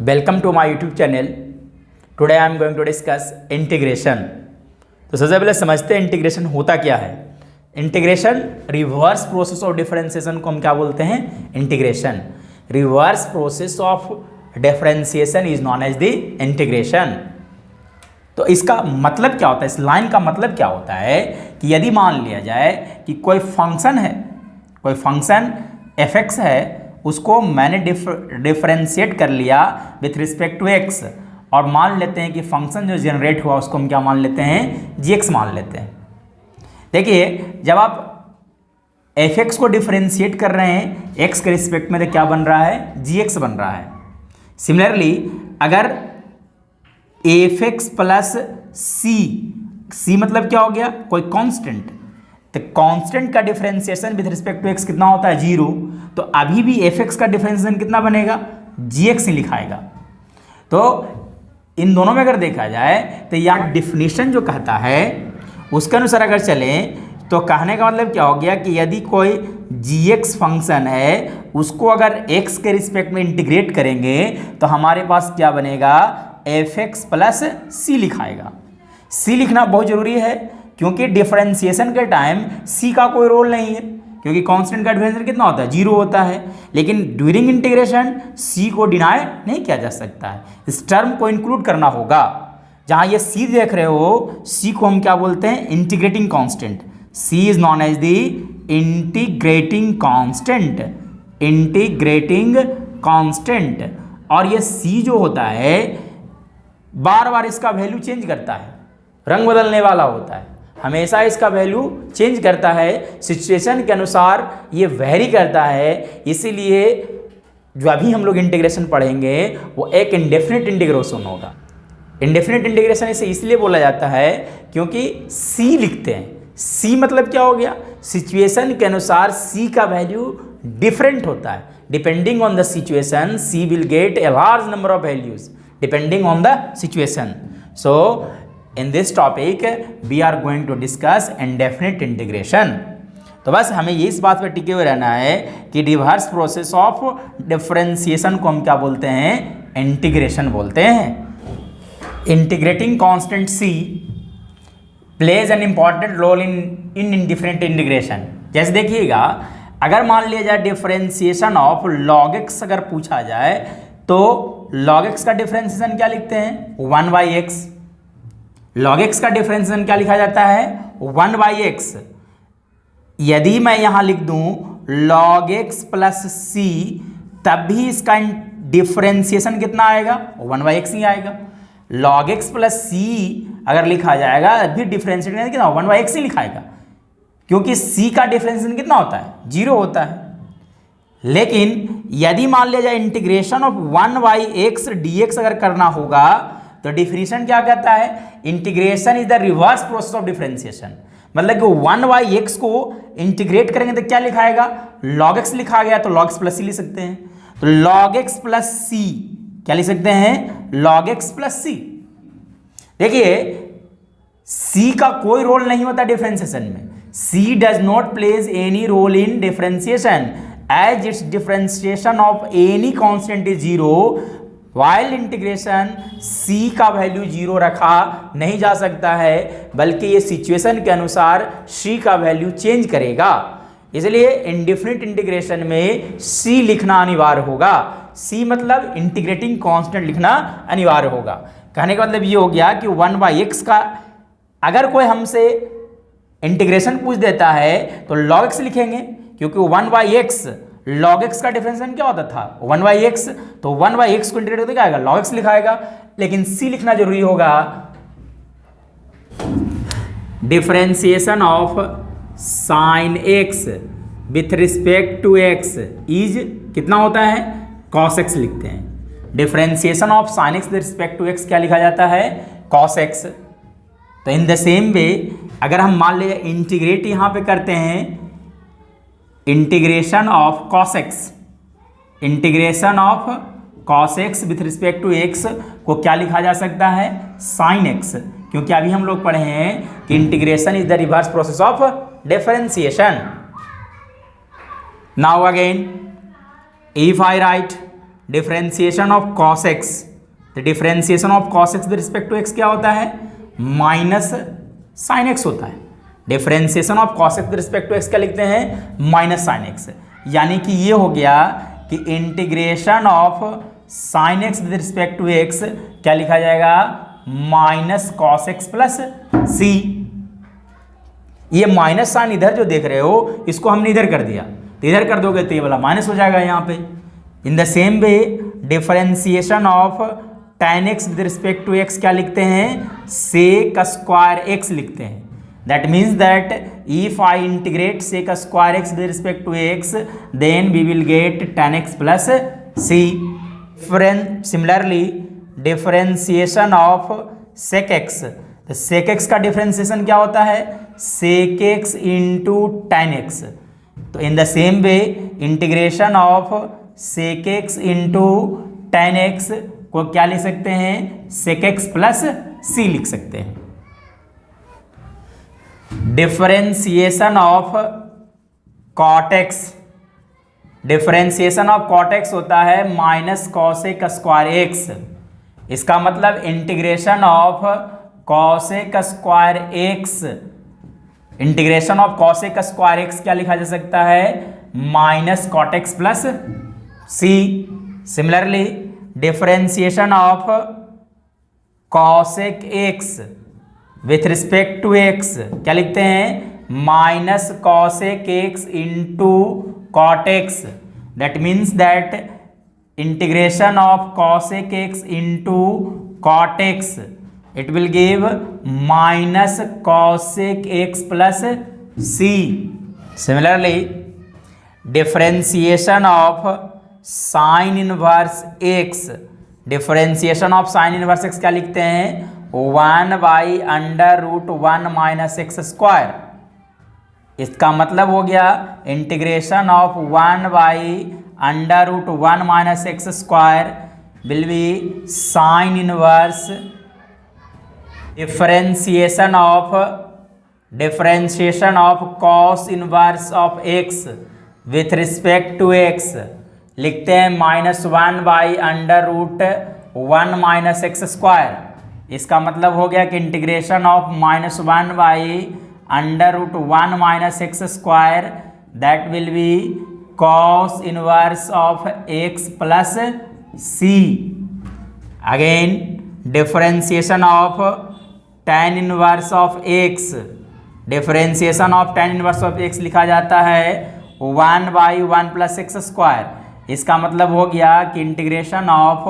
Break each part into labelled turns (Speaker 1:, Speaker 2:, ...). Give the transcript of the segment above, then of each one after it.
Speaker 1: Welcome to my YouTube channel. Today I am going to discuss integration. तो सबसे पहले समझते हैं इंटीग्रेशन होता क्या है। Integration reverse process of differentiation को हम क्या बोलते हैं? Integration. Reverse process of differentiation is known as the integration. तो इसका मतलब क्या होता है, इस लाइन का मतलब क्या होता है कि यदि मान लिया जाए कि कोई फंक्शन है, कोई फंक्शन f(x) है, उसको मैंने डिफरेंशिएट कर लिया विथ रिस्पेक्ट टू x और मान लेते हैं कि फंक्शन जो जनरेट हुआ उसको हम क्या मान लेते हैं? gx मान लेते हैं। देखिए जब आप f(x) को डिफरेंशिएट कर रहे हैं x के रिस्पेक्ट में तो क्या बन रहा है? gx बन रहा है। सिमिलरली अगर f(x) प्लस c मतलब क्या हो गया? कोई कांस्टेंट, तो कांस्टेंट का differentiation with respect to x कितना होता है? 0। तो अभी भी f(x) का डिफरेंशिएशन कितना बनेगा? gx ही लिखाएगा। तो इन दोनों में अगर देखा जाए तो यहाँ डिफिनीशन जो कहता है उसके अनुसार अगर चलें तो कहने का मतलब क्या हो गया कि यदि कोई gx फंक्शन है उसको अगर x के रिस्पेक्ट में इंटीग्रेट करेंगे तो हमारे पास क्या बनेगा? f(x) plus c लिखाएगा। c लिखना बहुत जरूरी है क्योंकि डिफरेंशिएशन के टाइम c का कोई रोल नहीं है, क्योंकि कांस्टेंट का डिफरेंशिएशन कितना होता है? 0 होता है। लेकिन ड्यूरिंग इंटीग्रेशन c को डिनाई नहीं किया जा सकता है, इस टर्म को इंक्लूड करना होगा। जहां ये c देख रहे हो, c को हम क्या बोलते हैं? Integrating constant. c is known as the integrating constant, integrating constant. और ये c जो होता है बार बार इसका वैल्यू चेंज करता है, रंग बदलने वाला होता है, हमेशा इसका वैल्यू चेंज करता है, सिचुएशन के अनुसार ये वेरी करता है। इसीलिए जो अभी हम लोग इंटीग्रेशन पढ़ेंगे वो एक इंडेफिनिट इंटीग्रेशन होगा। इंडेफिनिट इंटीग्रेशन इसे इसलिए बोला जाता है क्योंकि c लिखते हैं। c मतलब क्या हो गया? सिचुएशन के अनुसार c का वैल्यू डिफरेंट होता है। Depending on the situation c will get a large number of values depending on the situation. So in this topic we are going to discuss indefinite integration। तो बस हमें ये इस बात पर टिके हुए रहना है कि रिवर्स प्रोसेस ऑफ डिफरेंशिएशन को हम क्या बोलते हैं? इंटीग्रेशन बोलते हैं। Integrating constant c plays an important role in indefinite integration. जैसे देखिएगा अगर मान लिया जाए डिफरेंशिएशन ऑफ log x अगर पूछा जाए तो log x का डिफरेंशिएशन क्या लिखते हैं? 1/x। log x का डिफरेंशिएशन क्या लिखा जाता है? 1/x। यदि मैं यहां लिख दूं log x प्लस c तब भी इसका डिफरेंशिएशन कितना आएगा? 1/x ही आएगा। log x प्लस c अगर लिखा जाएगा अभी डिफरेंशिएशन कितना? 1/x ही लिखाएगा, क्योंकि c का डिफरेंशिएशन कितना होता है? 0 होता है। लेकिन यदि मान लिया जाए इंटीग्रेशन ऑफ 1/x dx अगर करना होगा तो डिफिनीशन क्या कहता है? Integration is the reverse process of differentiation. मतलब कि 1/x को इंटीग्रेट करेंगे तो क्या लिखाएगा? log x लिखा गया तो log x प्लस c लिख सकते हैं। तो log x प्लस c क्या लिख सकते हैं? log x plus c। देखिए c का कोई रोल नहीं होता डिफरेंशिएशन में। c does not plays any role in differentiation as it's differentiation of any constant is 0। While integration c का वैल्यू 0 रखा नहीं जा सकता है, बल्कि ये सिचुएशन के अनुसार c का वैल्यू चेंज करेगा। इसलिए इंडेफिनिट इंटीग्रेशन में c लिखना अनिवार्य होगा। c मतलब इंटीग्रेटिंग कांस्टेंट लिखना अनिवार्य होगा। कहने का मतलब ये हो गया कि 1/x का अगर कोई हमसे इंटीग्रेशन पूछ देता है तो log x लिखेंगे, क्योंकि 1/x log x का डिफरेंशिएशन क्या होता था? 1/x। तो 1/x को इंटीग्रेट करके क्या आएगा? log x लिखाएगा। लेकिन c लिखना जरूरी होगा। Differentiation of sin x with respect to x is कितना होता है? cos x लिखते हैं। Differentiation of sin x with respect to x क्या लिखा जाता है? cos x। तो इन द सेम वे अगर हम मान लीजिए इंटीग्रेट यहां पे करते हैं, integration of cos x, integration of cos x with respect to x को क्या लिखा जा सकता है? sin x। क्योंकि अभी हम लोग पढ़े हैं कि integration is the reverse process of differentiation. Now again if I write differentiation of cos x, the differentiation of cos x with respect to x क्या होता है, माइनस साइन एक्स होता है। Differentiation of cos x with respect to x क्या लिखते हैं, minus sine x. यानी कि ये हो गया कि integration of sine x with respect to x क्या लिखा जाएगा, माइनस कॉस एक्स प्लस सी। ये माइनस साइन इधर जो देख रहे हो इसको हमने इधर कर दिया, तो इधर कर दोगे तो ये वाला माइनस हो जाएगा यहाँ पे। In the same way differentiation of tan x with respect to x क्या लिखते हैं, sec स्क्वायर x लिखते हैं। That means that if I integrate sec square x with respect to x then we will get tan x plus c। Similarly differentiation of sec x, तो sec x का differentiation क्या होता है, sec x into tan x। तो in the same way integration of sec x into tan x को क्या लिख सकते हैं, sec x प्लस c लिख सकते हैं। Differentiation of cot x, differentiation of cot x होता है माइनस cosec स्क्वायर x। इसका मतलब integration of cosec square x, integration of cosec square x क्या लिखा जा सकता है, minus cot x plus c। Similarly differentiation of cosec x with respect to x क्या लिखते हैं, minus cosec x into cot x। That means that integration of cosec x into cot x it will give minus cosec x plus c. Similarly, differentiation of sin inverse x, differentiation of sine inverse x क्या लिखते हैं, 1/√1 minus x square. इसका मतलब हो गया integration of 1/√1 minus x square will be sine inverse differentiation of cos inverse of x with respect to x लिखते हैं -1/√1 minus x square. इसका मतलब हो गया कि integration of -1/√1 minus x square that will be cos inverse of x plus c. Again differentiation of tan inverse of x, differentiation of tan inverse of x लिखा जाता है 1/1 प्लस एक्स स्क्वायर। इसका मतलब हो गया कि integration of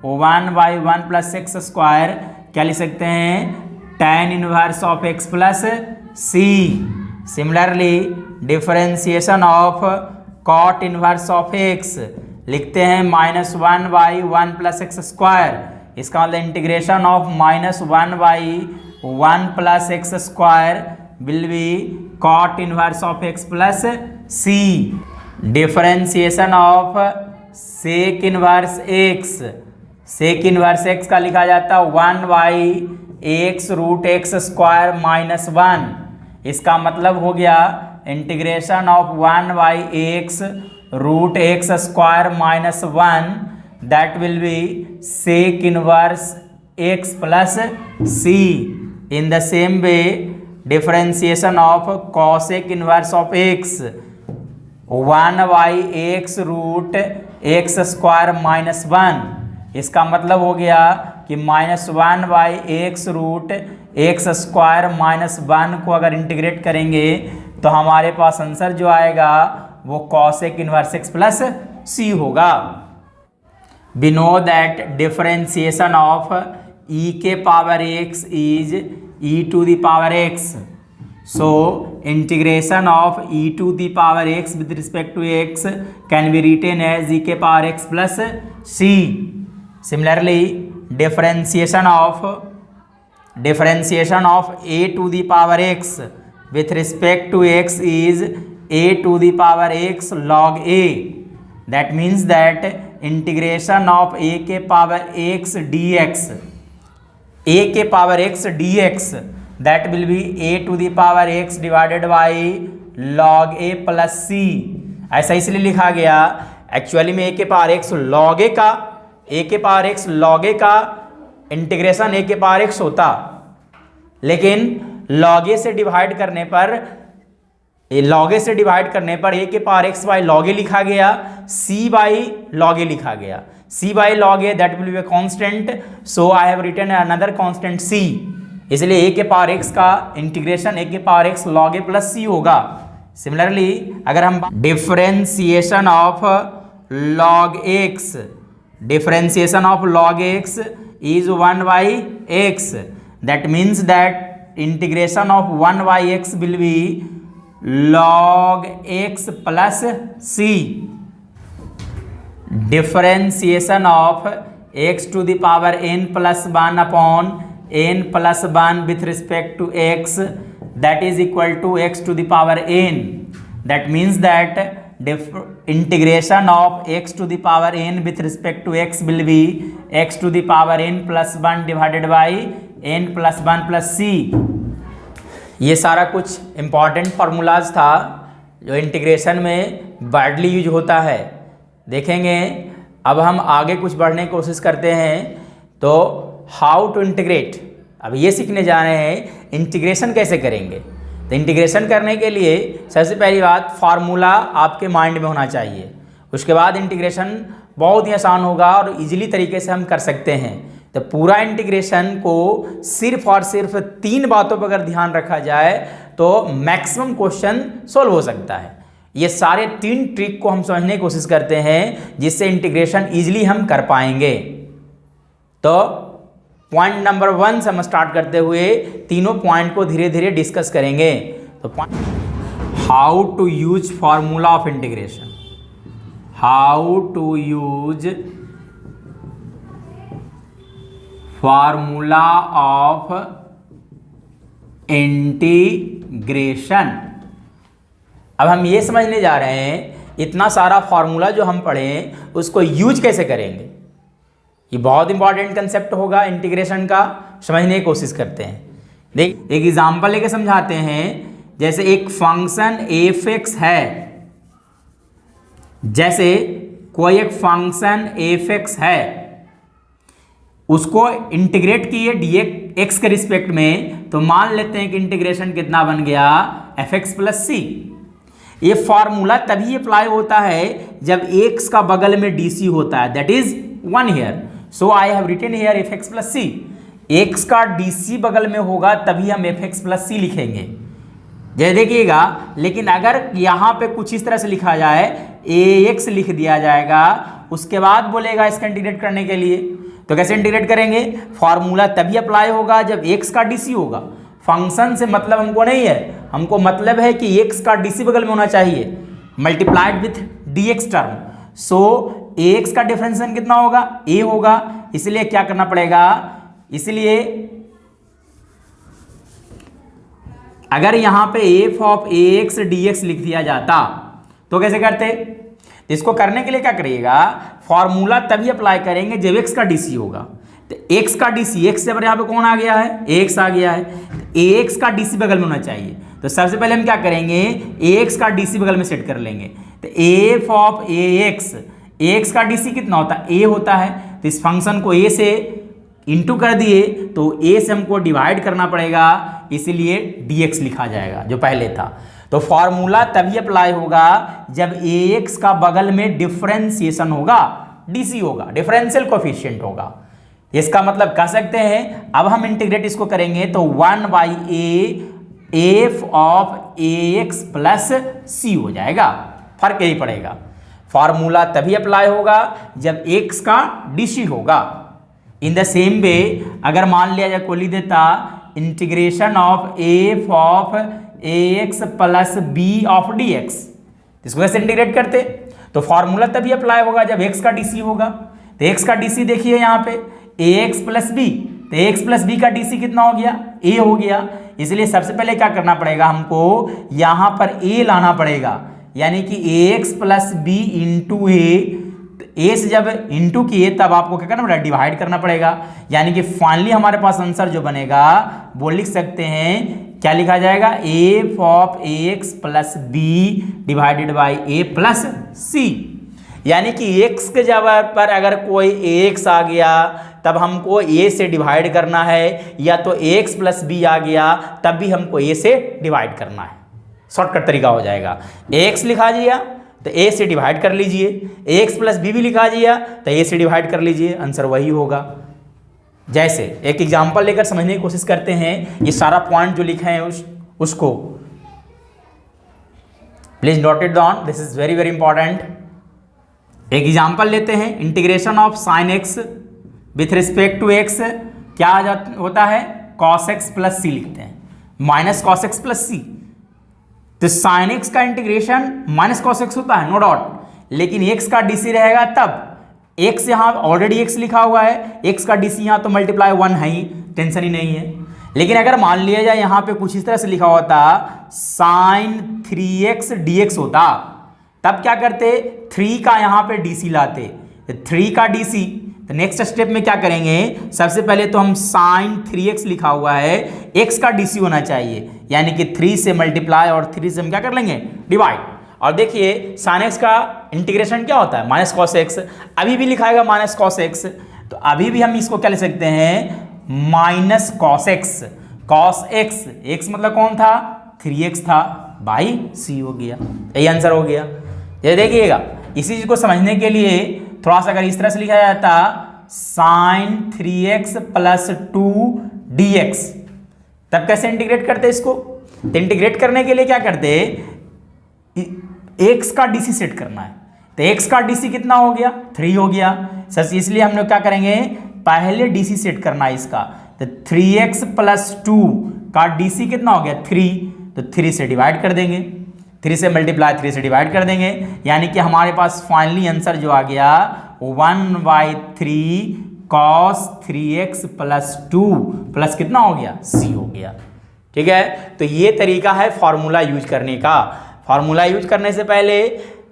Speaker 1: 1/1 plus x square क्या लिख सकते हैं, tan inverse of x plus c. Similarly differentiation of cot inverse of x लिखते हैं -1/1 प्लस एक्स स्क्वायर। इसका मतलब integration of -1/1 plus x square will be cot inverse of x plus c. Differentiation of sec inverse x, sec inverse x का लिखा जाता है 1/x√x² minus 1। इसका मतलब हो गया integration of 1/x√x² minus 1 that will be sec inverse x plus c. In the same way differentiation of cosec inverse of x 1/x√x² minus 1। इसका मतलब हो गया कि -1/x√x² माइनस 1 को अगर इंटीग्रेट करेंगे तो हमारे पास आंसर जो आएगा वो cosec inverse x plus c होगा। We know that differentiation of e के power x is e to the power x. So integration of e to the power x with respect to x can be written as e के power x plus c. Similarly, differentiation of a to the power x with respect to x is a to the power x log a. That means that integration of a के power x dx, a के power x dx that will be a to the power x divided by log a plus c। ऐसा इसलिए लिखा गया actually में ए के power x log ए का integration a के पावर एक्स होता, लेकिन लॉग ए से डिवाइड करने पर ए के power x by log a लिखा गया, सी बाई लॉग ए लिखा गया, c by log a that will be a constant, so I have written another constant c. इसलिए ए के पावर एक्स का इंटीग्रेशन ए के power x log a plus c होगा। Similarly अगर हम differentiation of log x is 1 by x, that means that integration of 1 by x will B log x plus c। Differentiation of x to the power n plus 1 upon n plus 1 with respect to x, that is equal to x to the power n. That means that integration of x to the power n with respect to x will be x to the power n plus 1 divided by n plus 1 plus c। ये सारा कुछ important formulas था जो integration में widely use होता है। देखेंगे अब हम आगे कुछ बढ़ने की कोशिश करते हैं। तो हाउ टू इंटीग्रेट, अब ये सीखने जा रहे हैं इंटीग्रेशन कैसे करेंगे। तो इंटीग्रेशन करने के लिए सबसे पहली बात फार्मूला आपके माइंड में होना चाहिए। उसके बाद इंटीग्रेशन बहुत ही आसान होगा और इजीली तरीके से हम कर सकते हैं। तो पूरा इंटीग्रेशन को सिर्फ और सिर्फ 3 बातों पर अगर ध्यान रखा जाए तो मैक्सिमम क्वेश्चन सॉल्व हो सकता है। ये सारे 3 ट्रिक को हम समझने की कोशिश करते हैं जिससे इंटीग्रेशन इजीली हम कर पाएंगे। तो पॉइंट नंबर 1 से हम स्टार्ट करते हुए तीनों पॉइंट को धीरे धीरे डिस्कस करेंगे। तो how to use formula of integration, how to use formula of integration. अब हम ये समझने जा रहे हैं इतना सारा फॉर्मूला जो हम पढ़ें उसको यूज कैसे करेंगे। ये बहुत इंपॉर्टेंट कंसेप्ट होगा इंटीग्रेशन का, समझने की कोशिश करते हैं। देख एक एग्जांपल लेके समझाते हैं। जैसे एक फंक्शन एफ एक्स है, जैसे कोई एक फंक्शन एफ एक्स है, उसको इंटीग्रेट किए डी एक्स के रिस्पेक्ट में, तो मान लेते हैं कि इंटीग्रेशन कितना बन गया एफ एक्स प्लस सी। ये फॉर्मूला तभी अप्लाई होता है जब एक्स का बगल में डी सी होता है, that is 1 here, so I have written here f x plus c. X का डी सी बगल में होगा तभी हम एफ एक्स प्लस सी लिखेंगे। जैसे देखिएगा, लेकिन अगर यहाँ पे कुछ इस तरह से लिखा जाए, ए एक्स लिख दिया जाएगा, उसके बाद बोलेगा इसका इंटीग्रेट करने के लिए, तो कैसे इंटीग्रेट करेंगे। फॉर्मूला तभी अप्लाई होगा जब एक्स का डीसी होगा। फंक्शन से मतलब हमको नहीं है, हमको मतलब है कि एक्स का डीसी बगल में होना चाहिए, multiplied with D x term. So A x का डिफरेंशिएशन कितना होगा, ए होगा। इसलिए क्या करना पड़ेगा, इसलिए अगर यहाँ पे F of a x d x लिख दिया जाता तो कैसे करते। इसको करने के लिए क्या करिएगा, फॉर्मूला तभी अप्लाई करेंगे जब एक्स का डीसी होगा। तो एक्स का डीसी, एक्स से यहाँ पे कौन आ गया है, एक्स आ गया है, तो एक्स का डीसी बगल में होना चाहिए। तो सबसे पहले हम क्या करेंगे, एक्स का डीसी बगल में सेट कर लेंगे। तो एफ ऑफ ए एक्स का डीसी कितना होता है, ए होता है। तो इस फंक्शन को ए से इंटू कर दिए तो ए से हमको डिवाइड करना पड़ेगा, इसीलिए dx लिखा जाएगा जो पहले था। तो फॉर्मूला तभी अप्लाई होगा जब ax का बगल में डिफरेंशिएशन होगा, dc होगा, डिफरेंशियल कोफिशिएंट होगा। इसका मतलब कह सकते हैं, अब हम इंटीग्रेट इसको करेंगे तो 1/a F of ax plus c हो जाएगा, फर्क यही पड़ेगा। फॉर्मूला तभी अप्लाई होगा जब x का dc होगा। इन द सेम वे अगर मान लिया जाए, को लिख देता integration of f of a x plus b of d x, इसको कैसे इंटीग्रेट करते, तो फॉर्मूला तभी अप्लाई होगा जब एक्स का डीसी होगा। तो एक्स का डीसी देखिए यहाँ पे ए एक्स प्लस बी, तो ए एक्स प्लस बी का डीसी कितना हो गया, ए हो गया। इसलिए सबसे पहले क्या करना पड़ेगा, हमको यहाँ पर ए लाना पड़ेगा, यानी कि ए एक्स प्लस बी इंटू ए। ए से जब इंटू किए तब आपको क्या करना पड़ेगा, डिवाइड करना पड़ेगा। यानी कि फाइनली हमारे पास आंसर जो बनेगा वो लिख सकते हैं, क्या लिखा जाएगा, f of a x plus b divided by a plus c. यानी कि x के जगह पर अगर कोई ax आ गया तब हमको a से डिवाइड करना है, या तो ax प्लस b आ गया तब भी हमको a से डिवाइड करना है। शॉर्टकट तरीका हो जाएगा, ax लिखा दिया तो a से डिवाइड कर लीजिए, ax प्लस b भी लिखा दिया तो a से डिवाइड कर लीजिए, आंसर वही होगा। जैसे एक एग्जांपल लेकर समझने की कोशिश करते हैं, ये सारा पॉइंट जो लिखे हैं उसको please note it down, this is very very important. एक एग्जांपल लेते हैं, integration of sine x with respect to x क्या होता है, कॉस एक्स प्लस सी लिखते हैं, minus cos x plus c. तो साइन एक्स का इंटीग्रेशन माइनस कॉस एक्स होता है, नो डाउट, लेकिन एक्स का डीसी रहेगा तब, एक्स यहाँ ऑलरेडी एक्स लिखा हुआ है, एक्स का डीसी यहाँ तो मल्टीप्लाई 1 है ही, टेंशन ही नहीं है। लेकिन अगर मान लिया जाए यहाँ पे कुछ इस तरह से लिखा होता साइन 3x dx होता, तब क्या करते, 3 का यहाँ पे डीसी लाते, 3 का डीसी। तो नेक्स्ट स्टेप में क्या करेंगे, सबसे पहले तो हम साइन 3x लिखा हुआ है, x का डीसी होना चाहिए, यानी कि 3 से मल्टीप्लाई और 3 से हम क्या कर लेंगे, डिवाइड। और देखिए साइन एक्स का इंटीग्रेशन क्या होता है, माइनस कॉस एक्स, अभी भी लिखाएगा माइनस कॉस एक्स, तो अभी भी हम इसको क्या लिख सकते हैं, minus cos x, cos x, x मतलब कौन था, 3x था, बाई सी हो गया, यही आंसर हो गया। ये देखिएगा, इसी चीज को समझने के लिए थोड़ा सा अगर इस तरह से लिखा जाता साइन 3x प्लस 2 dx, तब कैसे इंटीग्रेट करते इसको, तो इंटीग्रेट करने के लिए क्या करते, x का डीसी सेट करना है, तो x का डीसी कितना हो गया, 3 हो गया सर, इसलिए हम लोग क्या करेंगे, पहले डीसी सेट करना है इसका, तो 3x प्लस 2 का डीसी कितना हो गया, 3, तो 3 से डिवाइड कर देंगे, 3 से मल्टीप्लाई 3 से डिवाइड कर देंगे, यानी कि हमारे पास फाइनली आंसर जो आ गया 1/3 cos 3x प्लस 2 प्लस कितना हो गया, c हो गया। ठीक है, तो ये तरीका है फॉर्मूला यूज करने का। फॉर्मूला यूज करने से पहले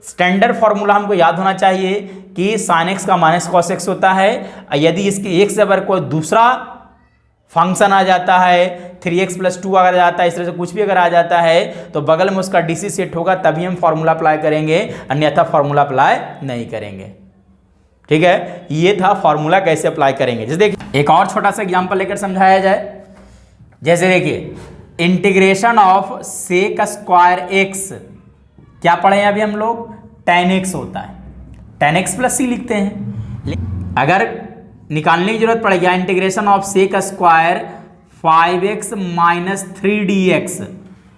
Speaker 1: स्टैंडर्ड फॉर्मूला हमको याद होना चाहिए कि साइन एक्स का माइनस कॉस एक्स होता है, यदि इसके एक से अगर कोई दूसरा फंक्शन आ जाता है, 3x प्लस 2 अगर आ जाता है, इस तरह से कुछ भी अगर आ जाता है तो बगल में उसका डीसी सेट होगा, तभी हम फॉर्मूला अप्लाई करेंगे, अन्यथा फॉर्मूला अप्लाई नहीं करेंगे। ठीक है, ये था फॉर्मूला कैसे अप्लाई करेंगे। जैसे देखिए एक और छोटा सा एग्जांपल लेकर समझाया जाए, जैसे देखिए integration of sec square x, क्या पढ़े हैं अभी हम लोग, tan x होता है, tan x प्लस सी लिखते हैं। अगर निकालने की जरूरत पड़ेगी integration of sec square 5x minus 3 dx,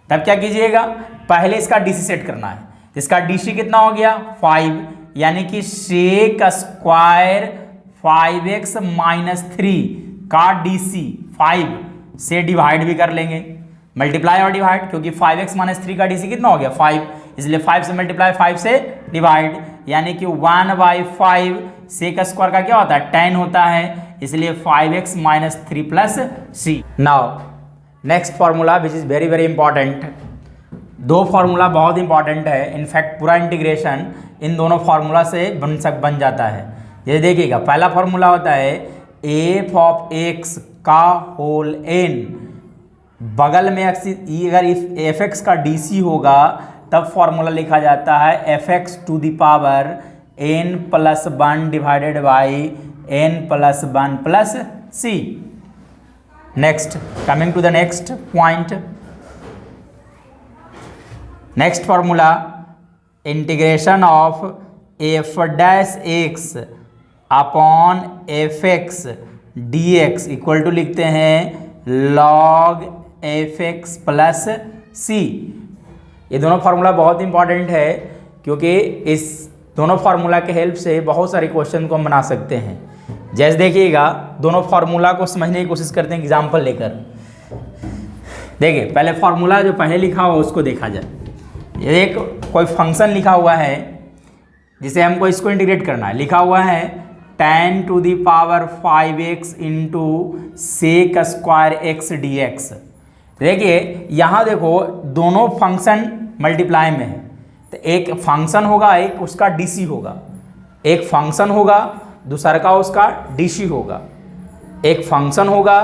Speaker 1: तब क्या कीजिएगा, पहले इसका डीसी सेट करना है, इसका डीसी कितना हो गया 5, यानी कि सेक स्क्वायर 5x माइनस 3 का डीसी 5 से डिवाइड भी कर लेंगे, मल्टीप्लाई और डिवाइड, क्योंकि 5x माइनस 3 का डीसी कितना हो गया 5, इसलिए 5 से मल्टीप्लाई 5 से डिवाइड, यानी कि 1/5 सेक स्क्वायर का क्या होता है, tan होता है, इसलिए 5x माइनस 3 प्लस सी। Now next formula which is very very important, दो फॉर्मूला बहुत इंपॉर्टेंट है, इनफैक्ट पूरा इंटीग्रेशन इन दोनों फार्मूला से बन जाता है। ये देखिएगा, पहला फॉर्मूला होता है एफ ऑफ एक्स का होल n, बगल में अगर एफ एक्स का डीसी होगा तब फॉर्मूला लिखा जाता है f x to the power n plus 1 divided by n plus 1 plus C. Next, coming to the next point, next formula integration of f dash x upon f x d x equal to लिखते हैं log f x plus सी। ये दोनों formula बहुत important है, क्योंकि इस दोनों formula के हेल्प से बहुत सारे क्वेश्चन को हम बना सकते हैं। जैसे देखिएगा, दोनों फार्मूला को समझने की कोशिश करते हैं एग्जाम्पल लेकर। देखिए पहले फार्मूला जो पहले लिखा हुआ उसको देखा जाए। ये एक कोई फंक्शन लिखा हुआ है जिसे हमको इसको इंटीग्रेट करना है, लिखा हुआ है tan to the power 5x into sec square x d x. देखिए यहाँ देखो दोनों फंक्शन मल्टीप्लाई में है, तो एक फंक्शन होगा, एक उसका डीसी होगा, एक फंक्शन होगा दूसरा का उसका डीसी होगा, एक फंक्शन होगा,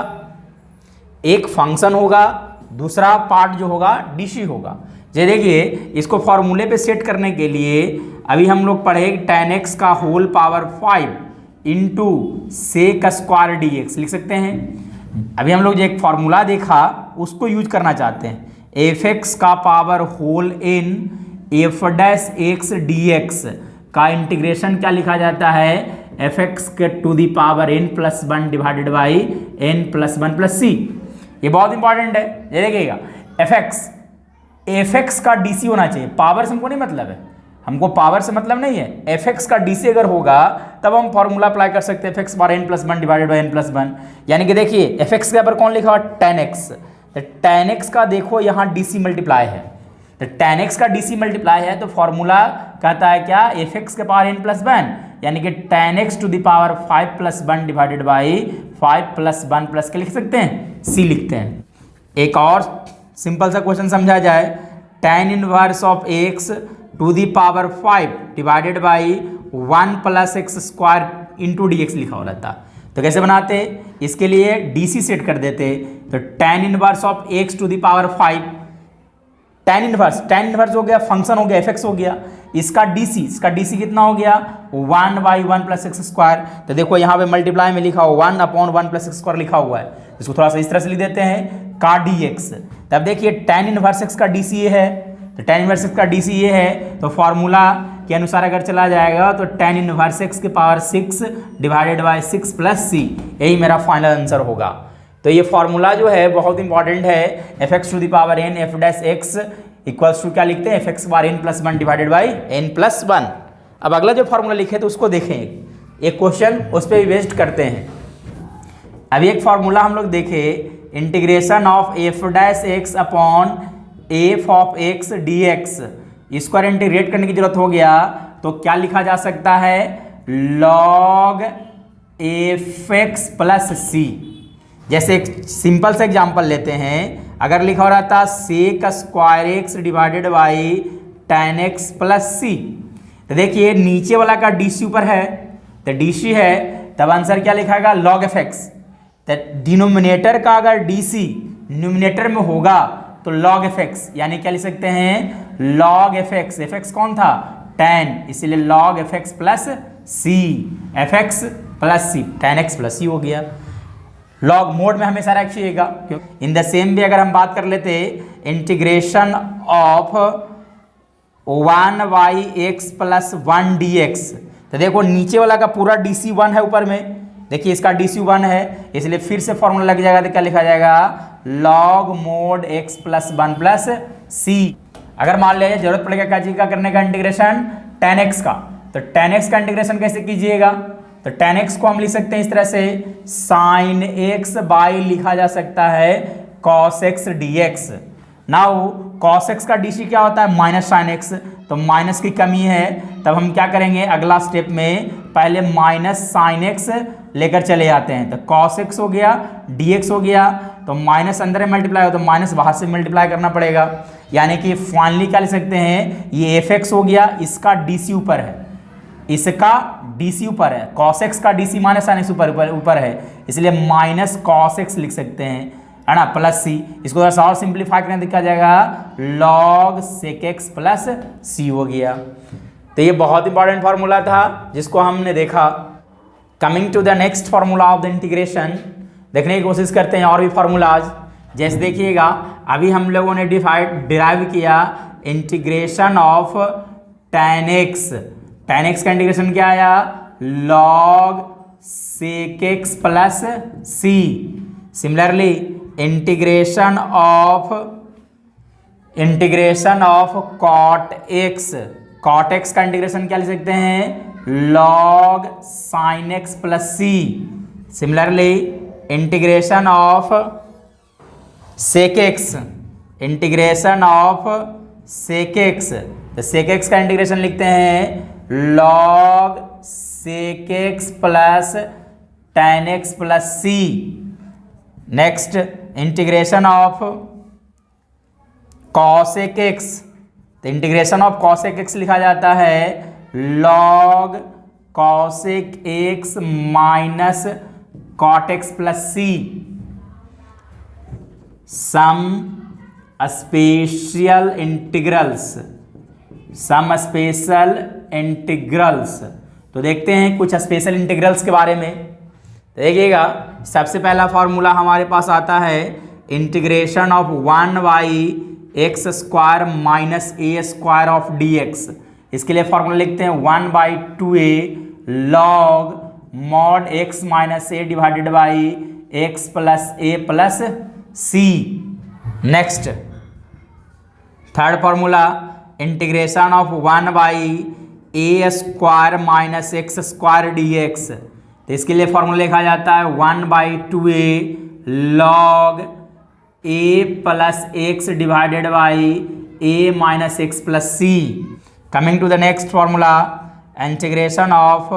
Speaker 1: एक फंक्शन होगा, दूसरा पार्ट जो होगा डीसी होगा। ये देखिए इसको फॉर्मूले पे सेट करने के लिए अभी हम लोग पढ़े tan x का whole power 5 into sec square d x लिख सकते हैं। अभी हम लोग जो एक फॉर्मूला देखा उसको यूज करना चाहते हैं, एफ एक्स का power whole in f dash x d x का इंटीग्रेशन क्या लिखा जाता है, एफ एक्स के to the power n plus 1 divided by n plus 1 plus सी। ये बहुत इंपॉर्टेंट है, ये देखिएगा एफ एक्स का डीसी होना चाहिए, पावर से हमको नहीं मतलब है, हमको पावर से मतलब नहीं है, एफ एक्स का डीसी अगर होगा तब हम फॉर्मूला अप्लाई कर सकते हैं f x bar n plus 1 divided by n plus 1। यानी कि देखिए एफ एक्स के ऊपर कौन लिखा हुआ tan x, तो tan x का देखो यहाँ डीसी मल्टीप्लाई है, तो tan x का डीसी मल्टीप्लाई है तो फॉर्मूला कहता है क्या, एफ एक्स के पावर n प्लस 1 यानी कि tan x to the power 5 plus 1 divided by 5 plus 1 plus के लिख सकते हैं, c लिखते हैं। एक और सिंपल सा क्वेश्चन समझा जाए, tan inverse of x to the power 5 divided by 1 plus x square into d x लिखा हो रहता, तो कैसे बनाते, इसके लिए डीसी सेट कर देते, तो tan inverse of x to the power 5, tan inverse हो गया, फंक्शन हो गया एफ एक्स हो गया, इसका डीसी कितना हो गया 1 बाई 1 प्लस एक्स स्क्वायर, तो देखो यहाँ पे मल्टीप्लाई में लिखा हो 1 अपॉन 1 प्लस एक्स स्क्वायर लिखा हुआ है, इसको थोड़ा सा इस तरह से लिख देते हैं का डी एक्स। तब देखिए tan इनवर्स एक्स का डीसी ये है, तो tan इनवर्स एक्स का डीसी ये है, तो फॉर्मूला के अनुसार अगर चला जाएगा तो tan इनवर्स एक्स के पावर 6 डिवाइडेड बाई 6 प्लस सी, यही मेरा फाइनल आंसर होगा। तो ये फॉर्मूला जो है बहुत इंपॉर्टेंट है, f x to the power n f dash x equals to क्या लिखते हैं, f x bar n plus 1 divided by n plus 1। अब अगला जो फॉर्मूला लिखे तो उसको देखें, एक क्वेश्चन उस पर वेस्ट करते हैं। अभी एक फॉर्मूला हम लोग देखे, integration of f dash x upon F of x d x, इसको अगर इंटीग्रेट करने की जरूरत हो गया तो क्या लिखा जा सकता है, लॉग एफ एक्स प्लस सी। जैसे एक सिंपल सा एग्जांपल लेते हैं, अगर लिखा हो रहा था sec square x divided by tan x plus c, तो देखिए नीचे वाला का डीसी ऊपर है, तो डीसी है तब आंसर क्या लिखाएगा लॉग एफ एक्स, तो डिनोमिनेटर का अगर डीसी न्यूमिनेटर में होगा तो लॉग एफ एक्स, यानी क्या लिख सकते हैं लॉग एफ एक्स कौन था tan, इसीलिए लॉग एफ एक्स प्लस सी, एफ एक्स प्लस सी, tan एक्स प्लस सी हो गया। लॉग मोड में हमेशा रखिएगा। इन द सेम वे अगर हम बात कर लेते integration of 1 by x plus 1 D x, तो देखो नीचे वाला का पूरा डीसी 1 है, ऊपर में देखिए इसका डीसी 1 है, इसलिए फिर से फॉर्मूला लग जाएगा, तो क्या लिखा जाएगा log mod x plus 1 plus c. अगर मान लिया जरूरत पड़ेगा क्या चीज का करने का इंटीग्रेशन tan एक्स का, तो tan एक्स का इंटीग्रेशन कैसे कीजिएगा, तो tan एक्स को हम लिख सकते हैं इस तरह से, साइन एक्स बाई लिखा जा सकता है cos x d x. Now cos x का डीसी क्या होता है माइनस साइन एक्स, तो माइनस की कमी है, तब हम क्या करेंगे अगला स्टेप में पहले माइनस साइन एक्स लेकर चले जाते हैं, तो cos एक्स हो गया dx हो गया, तो माइनस अंदर मल्टीप्लाई हो तो माइनस बाहर से मल्टीप्लाई करना पड़ेगा, यानी कि फाइनली क्या लिख सकते हैं ये एफ एक्स हो गया, इसका डीसी ऊपर है, इसका डीसी ऊपर है, cos एक्स का डीसी माइनस साइन एक्स ऊपर है, इसलिए माइनस cos एक्स लिख सकते हैं, है ना, प्लस सी। इसको थोड़ा सा और सिंप्लीफाई करने दिखा जाएगा लॉग सेक एक्स प्लस सी हो गया। तो ये बहुत इंपॉर्टेंट फार्मूला था जिसको हमने देखा। Coming to the next formula of the integration, देखने की कोशिश करते हैं और भी फार्मूलाज। जैसे देखिएगा अभी हम लोगों ने डिराइव किया integration of tan x, tan x का इंटीग्रेशन क्या आया log sec x plus c. Similarly integration of cot x, cot x का इंटीग्रेशन क्या लिख सकते हैं log sin x plus c. Similarly integration of sec x, तो sec x का इंटीग्रेशन लिखते हैं log sec x plus tan x plus C. Next integration of cosec x, तो इंटीग्रेशन ऑफ cosec x लिखा जाता है log cosec x minus cot x plus c. Some special integrals, some special integrals. तो देखते हैं कुछ special integrals के बारे में। देखिएगा, सबसे पहला फॉर्मूला हमारे पास आता है integration of 1/x² minus a² of dx। इसके लिए फॉर्मूला लिखते हैं 1/2a log mod x minus a divided by x plus a plus c। Next third formula integration of 1/a² minus x² dx। तो इसके लिए फॉर्मूला लिखा जाता है 1/2a log a plus x divided by a minus x plus c। Coming to the next formula integration of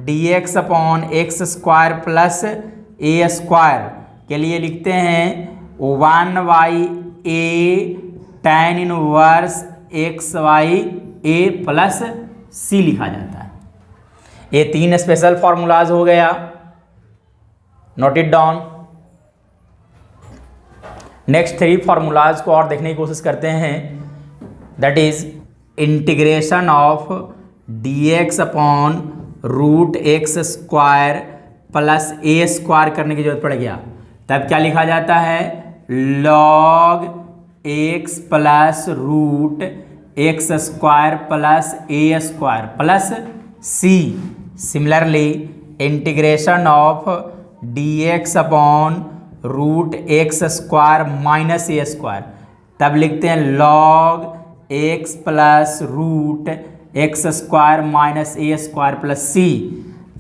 Speaker 1: dx upon x² plus a² के लिए लिखते हैं 1/a tan inverse x/a plus c लिखा जाता है। ये 3 स्पेशल फॉर्मूलाज हो गया, note it down. Next 3 formulas को और देखने की कोशिश करते हैं, that is integration of dx upon √x² plus a² करने की जरूरत पड़ गया, तब क्या लिखा जाता है log x plus √x² plus a² plus c। Similarly integration of dx upon √x² minus a², तब लिखते हैं log x plus √x² minus a² plus c।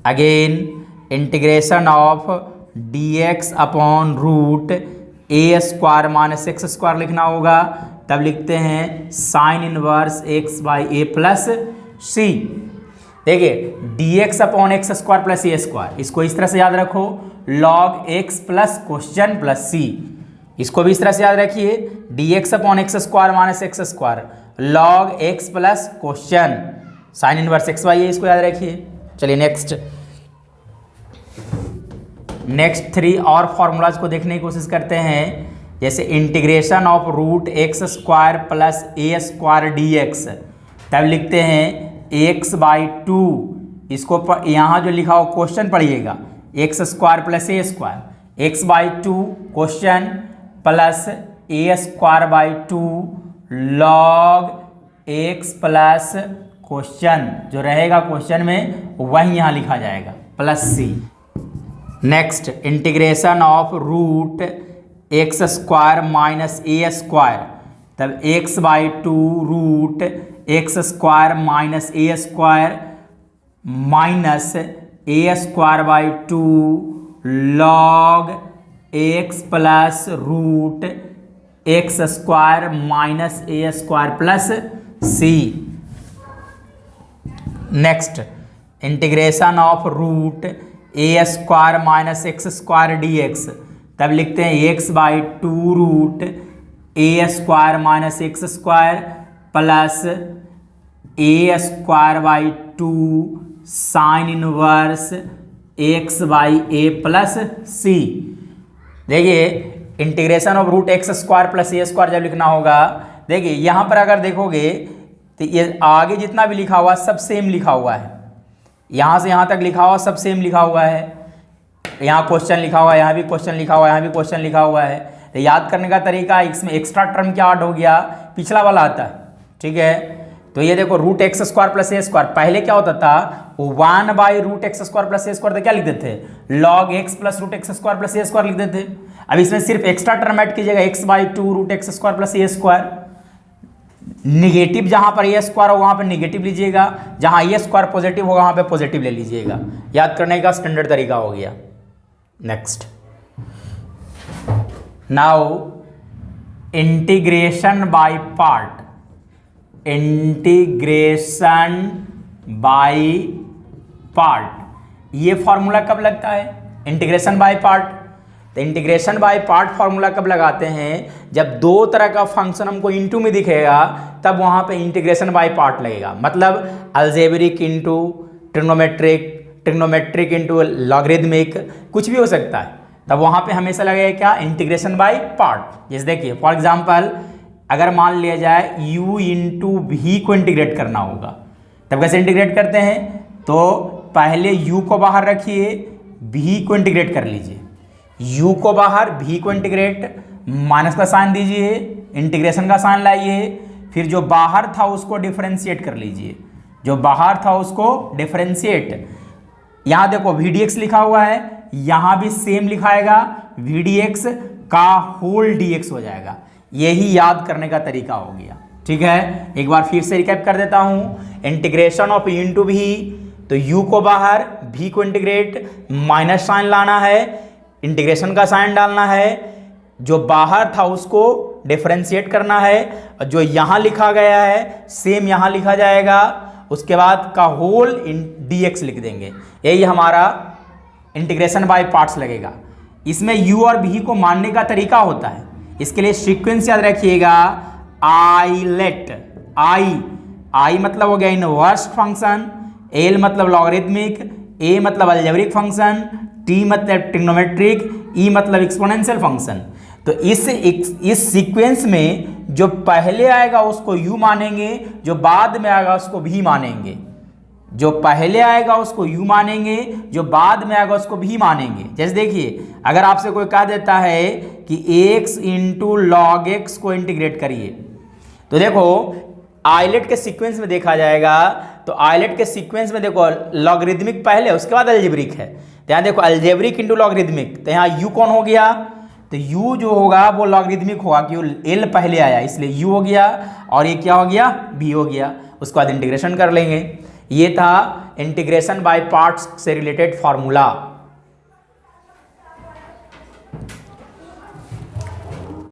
Speaker 1: Again integration of dx upon √a² minus x² लिखना होगा, तब लिखते हैं sine inverse x/a plus c। देखिए dx upon x² plus a², इसको इस तरह से याद रखो log x plus question plus c। इसको भी इस तरह से याद रखिए dx upon x² minus x² log x plus question sine inverse x/a, इसको याद रखिए। चलिए नेक्स्ट 3 और फॉर्मूलाज को देखने की कोशिश करते हैं, जैसे integration of √x² plus a² dx, तब लिखते हैं x/2। इसको यहाँ जो लिखा हो क्वेश्चन पढ़िएगा x² plus a², x/2 question plus a²/2 log x plus question, जो रहेगा क्वेश्चन में वही यहाँ लिखा जाएगा plus c। Next integration of √x² minus a², तब x/2 √x² minus a² minus a²/2 log x plus √x² minus a² plus c। Next integration of √a² minus x² dx, तब लिखते हैं x/2 √a² minus x² plus a²/2 sine inverse x/a plus c। देखिए integration of √x² plus a² जब लिखना होगा, देखिए यहाँ पर अगर देखोगे तो ये आगे जितना भी लिखा हुआ सब सेम लिखा हुआ है, यहाँ से यहाँ तक लिखा हुआ सब सेम लिखा हुआ है। यहाँ क्वेश्चन लिखा हुआ है, यहाँ भी क्वेश्चन लिखा हुआ है, यहाँ भी क्वेश्चन लिखा हुआ है। तो याद करने का तरीका, इसमें एक्स्ट्रा टर्म क्या ऐड हो गया, पिछला वाला आता है, ठीक है। तो ये देखो √x² प्लस a², पहले क्या होता था 1/√x² प्लस a² तो क्या लिखते थे log x plus √x² plus a² लिख देते। अब इसमें सिर्फ एक्स्ट्रा टर्म ऐड कीजिएगा x/2 √x² plus a²। Negative जहां पर a² हो वहां पर निगेटिव लीजिएगा, जहां a² पॉजिटिव होगा वहां पे पॉजिटिव ले लीजिएगा। याद करने का स्टैंडर्ड तरीका हो गया। Next now integration by part. Integration by part, ये फॉर्मूला कब लगता है इंटीग्रेशन बाय पार्ट? तो इंटीग्रेशन बाय पार्ट फॉर्मूला कब लगाते हैं, जब दो तरह का फंक्शन हमको इनटू में दिखेगा तब वहां पे इंटीग्रेशन बाय पार्ट लगेगा। मतलब algebraic into trigonometric, trigonometric into logarithmic, कुछ भी हो सकता है, तब वहां पे हमेशा लगेगा क्या इंटीग्रेशन बाय पार्ट। जैसे देखिए फॉर एग्जांपल अगर मान लिया जाए u इंटू भी को इंटीग्रेट करना होगा, तब कैसे इंटीग्रेट करते हैं? तो पहले u को बाहर रखिए, भी को इंटीग्रेट कर लीजिए, u को बाहर, भी को इंटीग्रेट, माइनस का साइन दीजिए, इंटीग्रेशन का साइन लाइए, फिर जो बाहर था उसको डिफरेंशिएट कर लीजिए, जो बाहर था उसको डिफरेंशिएट। यहां देखो VDX लिखा हुआ है, यहां भी सेम लिखाएगा, VDX का होल dx हो जाएगा। यही याद करने का तरीका हो गया, ठीक है। एक बार फिर से रिकैप कर देता हूं, इंटीग्रेशन ऑफ u इंटू भी, तो u को बाहर, भी को इंटीग्रेट, माइनस साइन लाना है, इंटीग्रेशन का साइन डालना है, जो बाहर था उसको डिफरेंशिएट करना है, और जो यहां लिखा गया है सेम यहां लिखा जाएगा, उसके बाद का होल dx लिख देंगे। यही हमारा इंटीग्रेशन बाय पार्ट्स लगेगा। इसमें u और v को मानने का तरीका होता है, इसके लिए सीक्वेंस याद रखिएगा, आईलेट, आई मतलब हो गया इनवर्स फंक्शन, एल मतलब लॉगरिथमिक, ए मतलब अलजेब्रिक फंक्शन, टी मतलब ट्रिग्नोमेट्रिक, ई मतलब एक्सपोनेंशियल फंक्शन। तो इस सीक्वेंस में जो पहले आएगा उसको u मानेंगे, जो बाद में आएगा उसको भी मानेंगे। जो पहले आएगा उसको u मानेंगे, जो बाद में आएगा उसको भी मानेंगे। जैसे देखिए, अगर आपसे कोई कह देता है कि x इंटू लॉग एक्स को इंटीग्रेट करिए, तो देखो आइलेट के सीक्वेंस में देखा जाएगा, तो आइलेट के सीक्वेंस में देखो लॉगरिथमिक पहले, उसके बाद अलजेब्रिक है। तो यहाँ देखो अलजेब्रिक इंटू लॉगरिथमिक, तो यहाँ u कौन हो गया? तो u जो होगा वो लॉगरिथमिक होगा, क्योंकि l पहले आया इसलिए u हो गया, और ये क्या हो गया? b हो गया। उसके बाद इंटीग्रेशन कर लेंगे। ये था इंटीग्रेशन बाय पार्ट्स से रिलेटेड फार्मूला।